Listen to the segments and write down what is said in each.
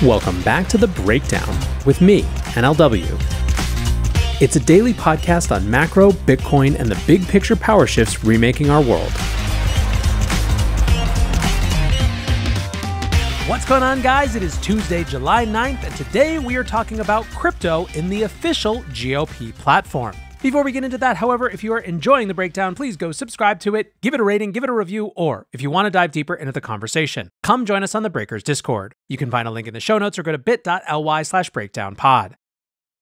Welcome back to The Breakdown with me, NLW. It's a daily podcast on macro, Bitcoin, and the big picture power shifts remaking our world. What's going on, guys? It is Tuesday, July 9th, and today we are talking about crypto in the official GOP platform. Before we get into that, however, if you are enjoying The Breakdown, please go subscribe to it, give it a rating, give it a review, or if you want to dive deeper into the conversation, come join us on the Breakers Discord. You can find a link in the show notes or go to bit.ly/breakdownpod.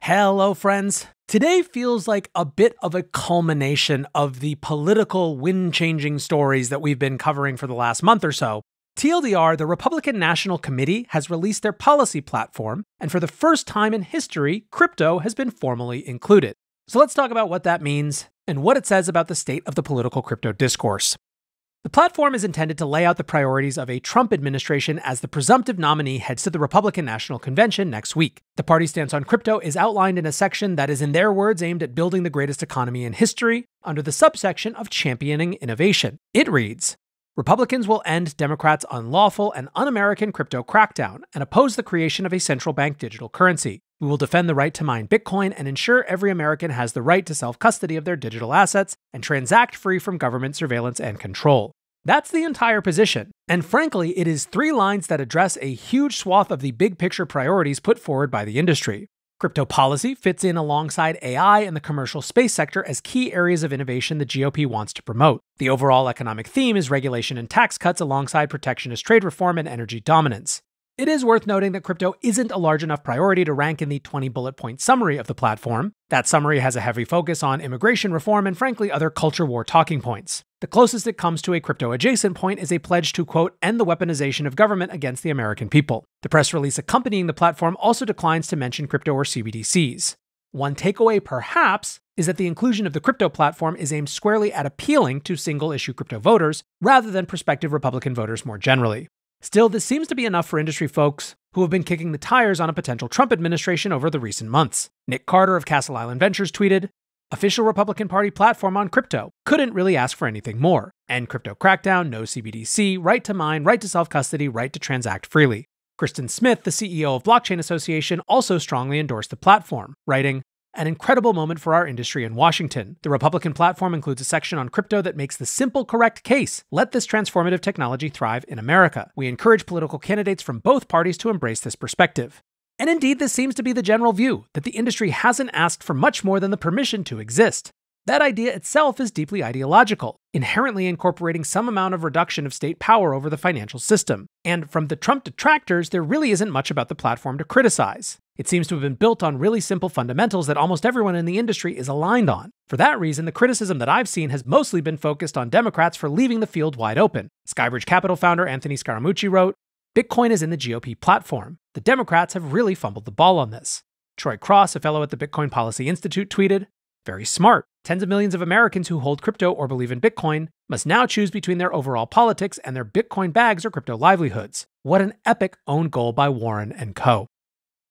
Hello, friends. Today feels like a bit of a culmination of the political wind-changing stories that we've been covering for the last month or so. TLDR, the Republican National Committee has released their policy platform, and for the first time in history, crypto has been formally included. So let's talk about what that means and what it says about the state of the political crypto discourse. The platform is intended to lay out the priorities of a Trump administration as the presumptive nominee heads to the Republican National Convention next week. The party's stance on crypto is outlined in a section that is, in their words, aimed at building the greatest economy in history under the subsection of championing innovation. It reads, Republicans will end Democrats' unlawful and un-American crypto crackdown and oppose the creation of a central bank digital currency. We will defend the right to mine Bitcoin and ensure every American has the right to self-custody of their digital assets and transact free from government surveillance and control. That's the entire position. And frankly, it is 3 lines that address a huge swath of the big picture priorities put forward by the industry. Crypto policy fits in alongside AI and the commercial space sector as key areas of innovation the GOP wants to promote. The overall economic theme is regulation and tax cuts alongside protectionist trade reform and energy dominance. It is worth noting that crypto isn't a large enough priority to rank in the 20 bullet point summary of the platform. That summary has a heavy focus on immigration reform and frankly other culture war talking points. The closest it comes to a crypto adjacent point is a pledge to, quote, end the weaponization of government against the American people. The press release accompanying the platform also declines to mention crypto or CBDCs. One takeaway, perhaps, is that the inclusion of the crypto platform is aimed squarely at appealing to single-issue crypto voters rather than prospective Republican voters more generally. Still, this seems to be enough for industry folks who have been kicking the tires on a potential Trump administration over the recent months. Nick Carter of Castle Island Ventures tweeted, official Republican Party platform on crypto. Couldn't really ask for anything more. End crypto crackdown, no CBDC, right to mine, right to self-custody, right to transact freely. Kristen Smith, the CEO of Blockchain Association, also strongly endorsed the platform, writing, an incredible moment for our industry in Washington. The Republican platform includes a section on crypto that makes the simple, correct case. Let this transformative technology thrive in America. We encourage political candidates from both parties to embrace this perspective. And indeed, this seems to be the general view, that the industry hasn't asked for much more than the permission to exist. That idea itself is deeply ideological, inherently incorporating some amount of reduction of state power over the financial system. And from the Trump detractors, there really isn't much about the platform to criticize. It seems to have been built on really simple fundamentals that almost everyone in the industry is aligned on. For that reason, the criticism that I've seen has mostly been focused on Democrats for leaving the field wide open. Skybridge Capital founder Anthony Scaramucci wrote, Bitcoin is in the GOP platform. The Democrats have really fumbled the ball on this. Troy Cross, a fellow at the Bitcoin Policy Institute, tweeted, very smart. Tens of millions of Americans who hold crypto or believe in Bitcoin must now choose between their overall politics and their Bitcoin bags or crypto livelihoods. What an epic own goal by Warren and co.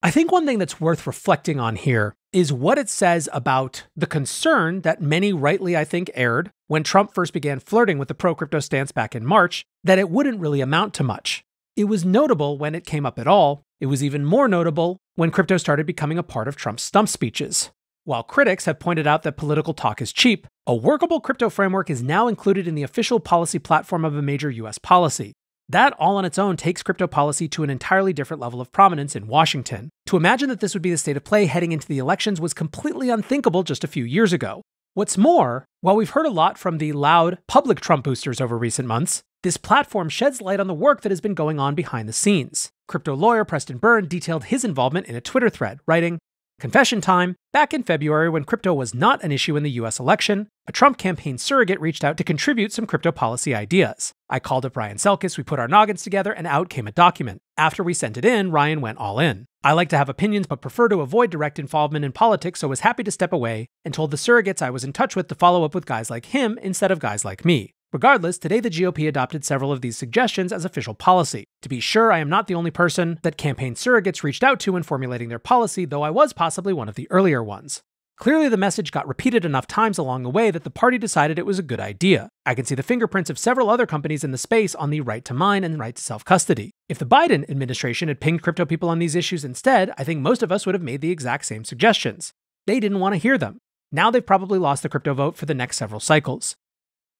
I think one thing that's worth reflecting on here is what it says about the concern that many rightly, I think, aired when Trump first began flirting with the pro-crypto stance back in March, that it wouldn't really amount to much. It was notable when it came up at all. It was even more notable when crypto started becoming a part of Trump's stump speeches. While critics have pointed out that political talk is cheap, a workable crypto framework is now included in the official policy platform of a major US policy. That all on its own takes crypto policy to an entirely different level of prominence in Washington. To imagine that this would be the state of play heading into the elections was completely unthinkable just a few years ago. What's more, while we've heard a lot from the loud public Trump boosters over recent months, this platform sheds light on the work that has been going on behind the scenes. Crypto lawyer Preston Byrne detailed his involvement in a Twitter thread, writing, confession time. Back in February, when crypto was not an issue in the US election, a Trump campaign surrogate reached out to contribute some crypto policy ideas. I called up Ryan Selkis, we put our noggins together, and out came a document. After we sent it in, Ryan went all in. I like to have opinions but prefer to avoid direct involvement in politics, so was happy to step away and told the surrogates I was in touch with to follow up with guys like him instead of guys like me. Regardless, today the GOP adopted several of these suggestions as official policy. To be sure, I am not the only person that campaign surrogates reached out to in formulating their policy, though I was possibly one of the earlier ones. Clearly, the message got repeated enough times along the way that the party decided it was a good idea. I can see the fingerprints of several other companies in the space on the right to mine and right to self-custody. If the Biden administration had pinged crypto people on these issues instead, I think most of us would have made the exact same suggestions. They didn't want to hear them. Now they've probably lost the crypto vote for the next several cycles.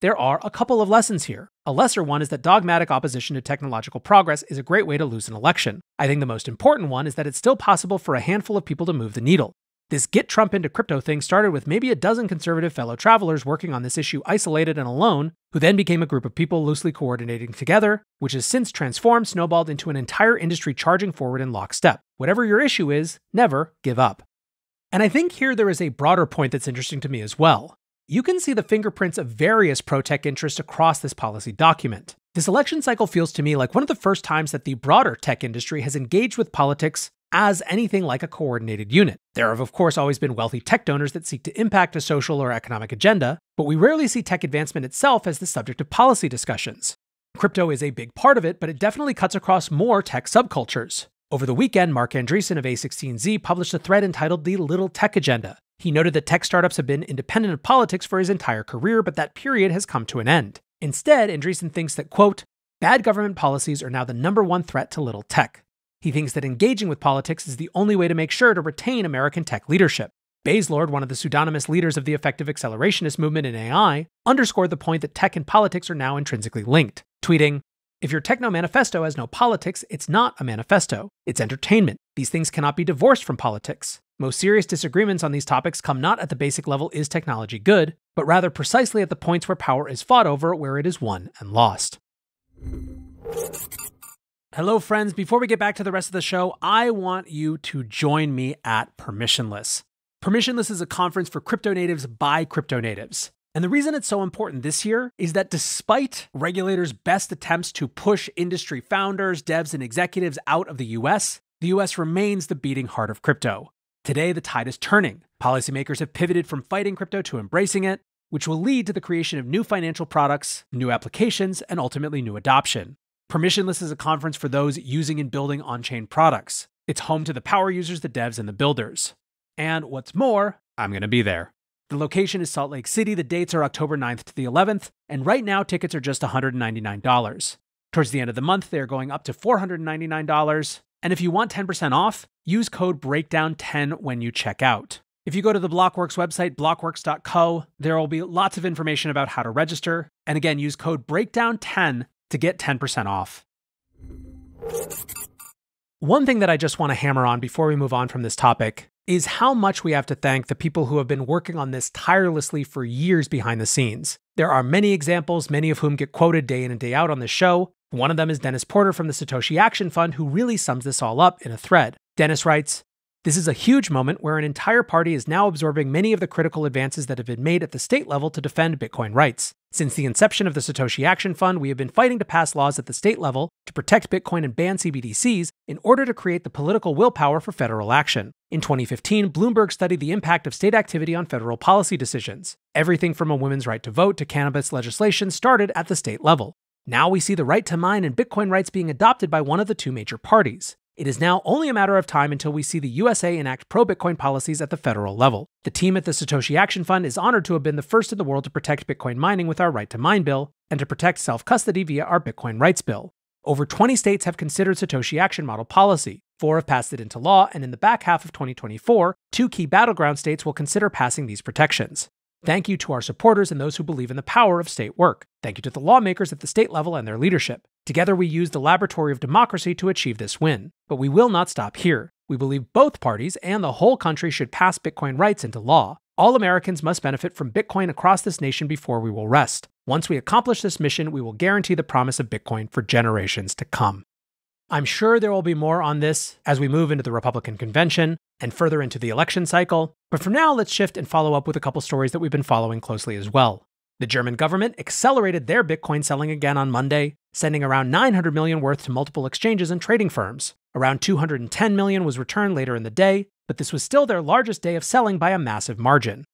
There are a couple of lessons here. A lesser one is that dogmatic opposition to technological progress is a great way to lose an election. I think the most important one is that it's still possible for a handful of people to move the needle. This get Trump into crypto thing started with maybe a dozen conservative fellow travelers working on this issue isolated and alone, who then became a group of people loosely coordinating together, which has since transformed, snowballed into an entire industry charging forward in lockstep. Whatever your issue is, never give up. And I think here there is a broader point that's interesting to me as well. You can see the fingerprints of various pro-tech interests across this policy document. This election cycle feels to me like one of the first times that the broader tech industry has engaged with politics as anything like a coordinated unit. There have, of course, always been wealthy tech donors that seek to impact a social or economic agenda, but we rarely see tech advancement itself as the subject of policy discussions. Crypto is a big part of it, but it definitely cuts across more tech subcultures. Over the weekend, Mark Andreessen of A16Z published a thread entitled The Little Tech Agenda. He noted that tech startups have been independent of politics for his entire career, but that period has come to an end. Instead, Andreessen thinks that, quote, bad government policies are now the #1 threat to little tech. He thinks that engaging with politics is the only way to make sure to retain American tech leadership. Bazelord, one of the pseudonymous leaders of the effective accelerationist movement in AI, underscored the point that tech and politics are now intrinsically linked, tweeting, if your techno manifesto has no politics, it's not a manifesto. It's entertainment. These things cannot be divorced from politics. Most serious disagreements on these topics come not at the basic level, is technology good, but rather precisely at the points where power is fought over, where it is won and lost. Hello, friends. Before we get back to the rest of the show, I want you to join me at Permissionless. Permissionless is a conference for crypto natives by crypto natives. And the reason it's so important this year is that despite regulators' best attempts to push industry founders, devs, and executives out of the US remains the beating heart of crypto. Today, the tide is turning. Policymakers have pivoted from fighting crypto to embracing it, which will lead to the creation of new financial products, new applications, and ultimately new adoption. Permissionless is a conference for those using and building on-chain products. It's home to the power users, the devs, and the builders. And what's more, I'm going to be there. The location is Salt Lake City, the dates are October 9th to the 11th, and right now tickets are just $199. Towards the end of the month, they're going up to $499, and if you want 10% off, use code BREAKDOWN10 when you check out. If you go to the Blockworks website, blockworks.co, there will be lots of information about how to register, and again, use code BREAKDOWN10 to get 10% off. One thing that I just want to hammer on before we move on from this topic is how much we have to thank the people who have been working on this tirelessly for years behind the scenes. There are many examples, many of whom get quoted day in and day out on this show. One of them is Dennis Porter from the Satoshi Action Fund, who really sums this all up in a thread. Dennis writes, "This is a huge moment where an entire party is now absorbing many of the critical advances that have been made at the state level to defend Bitcoin rights. Since the inception of the Satoshi Action Fund, we have been fighting to pass laws at the state level to protect Bitcoin and ban CBDCs in order to create the political willpower for federal action. In 2015, Bloomberg studied the impact of state activity on federal policy decisions. Everything from a women's right to vote to cannabis legislation started at the state level. Now we see the right to mine and Bitcoin rights being adopted by one of the two major parties. It is now only a matter of time until we see the USA enact pro-Bitcoin policies at the federal level. The team at the Satoshi Action Fund is honored to have been the first in the world to protect Bitcoin mining with our Right to Mine bill, and to protect self-custody via our Bitcoin Rights bill. Over 20 states have considered Satoshi Action model policy. 4 have passed it into law, and in the back half of 2024, 2 key battleground states will consider passing these protections. Thank you to our supporters and those who believe in the power of state work. Thank you to the lawmakers at the state level and their leadership. Together we use the laboratory of democracy to achieve this win. But we will not stop here. We believe both parties and the whole country should pass Bitcoin rights into law. All Americans must benefit from Bitcoin across this nation before we will rest. Once we accomplish this mission, we will guarantee the promise of Bitcoin for generations to come." I'm sure there will be more on this as we move into the Republican convention and further into the election cycle, but for now, let's shift and follow up with a couple stories that we've been following closely as well. The German government accelerated their Bitcoin selling again on Monday, sending around 900 million worth to multiple exchanges and trading firms. Around 210 million was returned later in the day, but this was still their largest day of selling by a massive margin.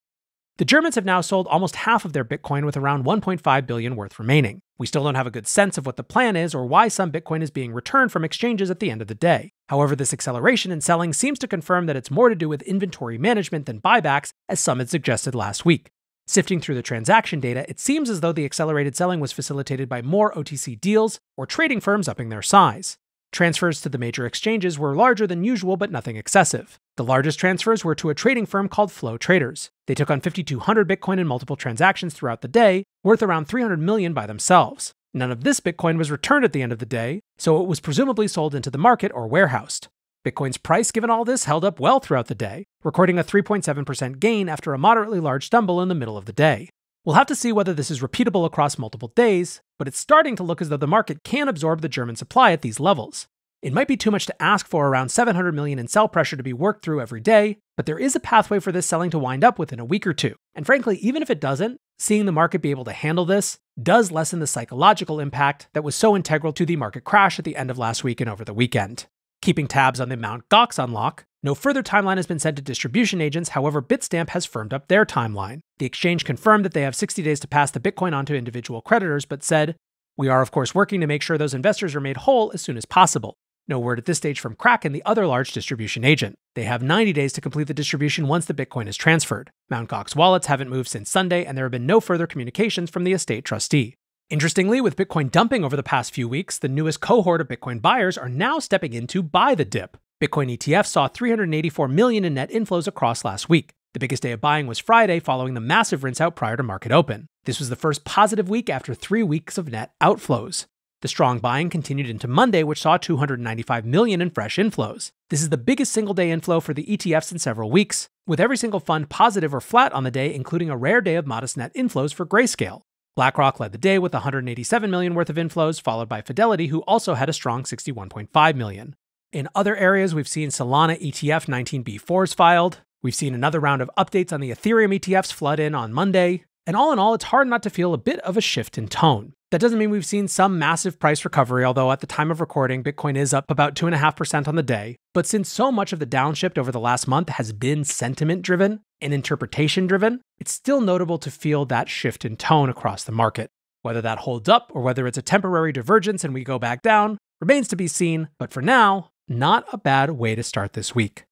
The Germans have now sold almost half of their Bitcoin with around 1.5 billion worth remaining. We still don't have a good sense of what the plan is or why some Bitcoin is being returned from exchanges at the end of the day. However, this acceleration in selling seems to confirm that it's more to do with inventory management than buybacks, as some had suggested last week. Sifting through the transaction data, it seems as though the accelerated selling was facilitated by more OTC deals or trading firms upping their size. Transfers to the major exchanges were larger than usual, but nothing excessive. The largest transfers were to a trading firm called Flow Traders. They took on 5,200 Bitcoin in multiple transactions throughout the day, worth around 300 million by themselves. None of this Bitcoin was returned at the end of the day, so it was presumably sold into the market or warehoused. Bitcoin's price, given all this, held up well throughout the day, recording a 3.7% gain after a moderately large stumble in the middle of the day. We'll have to see whether this is repeatable across multiple days, but it's starting to look as though the market can absorb the German supply at these levels. It might be too much to ask for around 700 million in sell pressure to be worked through every day, but there is a pathway for this selling to wind up within a week or two. And frankly, even if it doesn't, seeing the market be able to handle this does lessen the psychological impact that was so integral to the market crash at the end of last week and over the weekend. Keeping tabs on the Mt. Gox unlock, no further timeline has been sent to distribution agents, however Bitstamp has firmed up their timeline. The exchange confirmed that they have 60 days to pass the Bitcoin on to individual creditors, but said, "We are of course working to make sure those investors are made whole as soon as possible." No word at this stage from Kraken, the other large distribution agent. They have 90 days to complete the distribution once the Bitcoin is transferred. Mt. Gox wallets haven't moved since Sunday, and there have been no further communications from the estate trustee. Interestingly, with Bitcoin dumping over the past few weeks, the newest cohort of Bitcoin buyers are now stepping in to buy the dip. Bitcoin ETFs saw 384 million in net inflows across last week. The biggest day of buying was Friday, following the massive rinse out prior to market open. This was the first positive week after 3 weeks of net outflows. The strong buying continued into Monday, which saw 295 million in fresh inflows. This is the biggest single day inflow for the ETFs in several weeks, with every single fund positive or flat on the day, including a rare day of modest net inflows for Grayscale. BlackRock led the day with 187 million worth of inflows, followed by Fidelity, who also had a strong 61.5 million. In other areas, we've seen Solana ETF 19B4s filed. We've seen another round of updates on the Ethereum ETFs flood in on Monday. And all in all, it's hard not to feel a bit of a shift in tone. That doesn't mean we've seen some massive price recovery, although at the time of recording, Bitcoin is up about 2.5% on the day. But since so much of the downshift over the last month has been sentiment-driven and interpretation-driven, it's still notable to feel that shift in tone across the market. Whether that holds up or whether it's a temporary divergence and we go back down remains to be seen, but for now, not a bad way to start this week.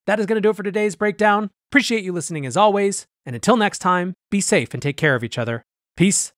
That is going to do it for today's breakdown. Appreciate you listening as always, and until next time, be safe and take care of each other. Peace.